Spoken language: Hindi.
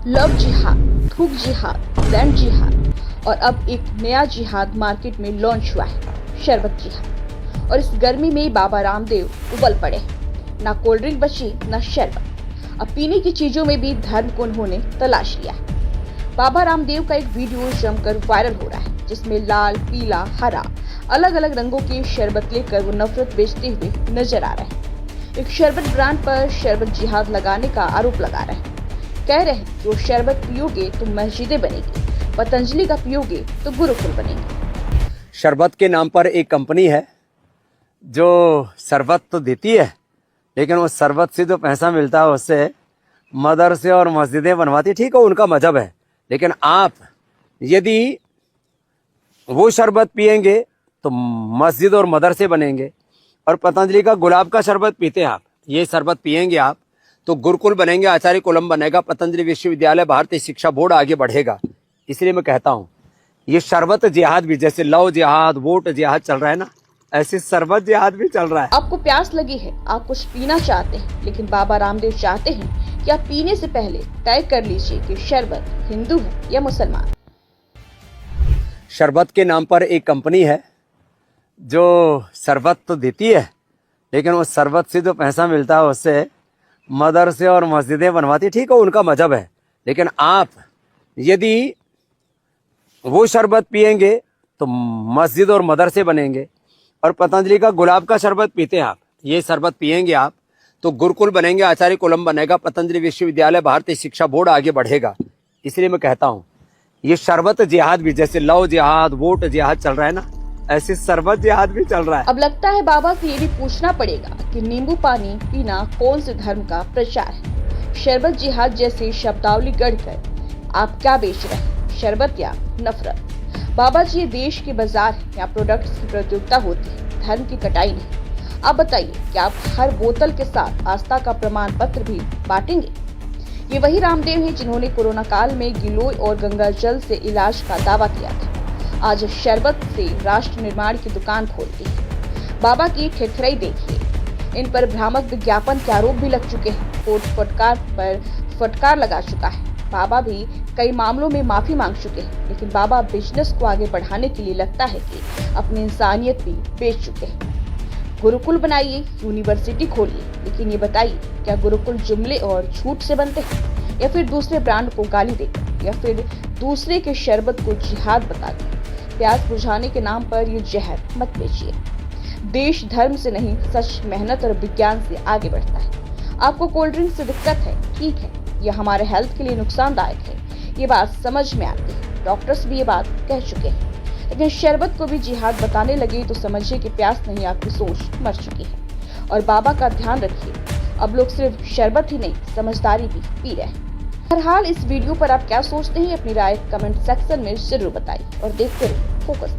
लव जिहाद, थूक जिहाद, ब्रांड जिहाद और अब एक नया जिहाद मार्केट में लॉन्च हुआ है, शरबत जिहाद। और इस गर्मी में बाबा रामदेव उबल पड़े। ना कोल्ड ड्रिंक बची ना शरबत। अब पीने की चीजों में भी धर्म को उन्होंने तलाश लिया है। बाबा रामदेव का एक वीडियो जमकर वायरल हो रहा है, जिसमें लाल, पीला, हरा अलग अलग रंगों के शरबत लेकर वो नफरत बेचते हुए नजर आ रहे हैं। एक शरबत ब्रांड पर शरबत जिहाद लगाने का आरोप लगा रहे हैं। कह रहे हैं जो शरबत पियोगे तो मस्जिदें बनेगी, पतंजलि का पियोगे तो गुरुकुल बनेगी। शरबत के नाम पर एक कंपनी है जो शरबत तो देती है, लेकिन उस शरबत से जो पैसा मिलता है उससे मदरसे और मस्जिदें बनवाती। ठीक है, उनका मजहब है, लेकिन आप यदि वो शरबत पिएंगे तो मस्जिद और मदरसे बनेंगे। और पतंजलि का गुलाब का शरबत पीते हैं आप, ये शरबत पिएंगे आप तो गुरुकुल बनेंगे, आचार्य कुलम बनेगा, पतंजलि विश्वविद्यालय, भारतीय शिक्षा बोर्ड आगे बढ़ेगा। इसलिए मैं कहता हूँ ये शरबत जिहाद भी, जैसे लव जिहाद, वोट जिहाद चल रहा है ना, ऐसे शरबत जिहाद भी चल रहा है। आपको प्यास लगी है, आप कुछ पीना चाहते हैं, लेकिन बाबा रामदेव चाहते हैं कि आप पीने से पहले तय कर लीजिए कि शरबत हिंदू है या मुसलमान। शरबत के नाम पर एक कंपनी है जो शरबत तो देती है, लेकिन उस शरबत से जो पैसा मिलता है उससे मदरसे और मस्जिदें बनवाती। ठीक है, उनका मजहब है, लेकिन आप यदि वो शरबत पिएंगे तो मस्जिद और मदरसे बनेंगे। और पतंजलि का गुलाब का शरबत पीते हैं आप, ये शरबत पिएंगे आप तो गुरुकुल बनेंगे, आचार्य कुलम बनेगा, पतंजलि विश्वविद्यालय, भारतीय शिक्षा बोर्ड आगे बढ़ेगा। इसलिए मैं कहता हूँ ये शरबत जिहाद भी, जैसे लव जिहाद, वोट जिहाद चल रहा है ना, ऐसे शरबत जिहाद भी चल रहा है। अब लगता है बाबा से ये भी पूछना पड़ेगा कि नींबू पानी पीना कौन से धर्म का प्रचार है। शरबत जिहाद जैसे शब्दावली गढ़कर आप क्या बेच रहे हैं, शरबत या नफरत? बाबा जी, ये देश के बाजार है, यहाँ प्रोडक्ट्स की प्रतियोगिता होती है, धर्म की कटाई नहीं। आप बताइए कि आप हर बोतल के साथ आस्था का प्रमाण पत्र भी बांटेंगे? ये वही रामदेव हैं जिन्होंने कोरोना काल में गिलोय और गंगा जल से इलाज का दावा किया था। आज शरबत से राष्ट्र निर्माण की दुकान खोलती है। बाबा की ठिठुराई देखिए। इन पर भ्रामक विज्ञापन के आरोप भी लग चुके हैं। कोर्ट फटकार पर फटकार लगा चुका है। बाबा भी कई मामलों में माफी मांग चुके हैं, लेकिन बाबा बिजनेस को आगे बढ़ाने के लिए लगता है कि अपनी इंसानियत भी बेच चुके हैं। गुरुकुल बनाइए, यूनिवर्सिटी खोलिए, लेकिन ये बताइए क्या गुरुकुल जुमले और झूठ से बनते हैं, या फिर दूसरे ब्रांड को गाली देकर, या फिर दूसरे के शरबत को जिहाद बताकर? प्यास बुझाने के नाम पर ये जहर मत बेचिए। देश धर्म से नहीं, सच, मेहनत और विज्ञान से आगे बढ़ता है। आपको कोल्ड ड्रिंक से दिक्कत है, ठीक है, यह हमारे हेल्थ के लिए नुकसानदायक है, ये बात समझ में आती है। डॉक्टर्स भी ये बात कह चुके हैं, लेकिन शरबत को भी जिहाद बताने लगे तो समझिए कि प्यास नहीं, आपकी सोच मर चुकी है। और बाबा का ध्यान रखिए, अब लोग सिर्फ शरबत ही नहीं, समझदारी भी पी रहे हैं। बहरहाल इस वीडियो पर आप क्या सोचते हैं, अपनी राय कमेंट सेक्शन में जरूर बताइए और देखते रहिए फोकस।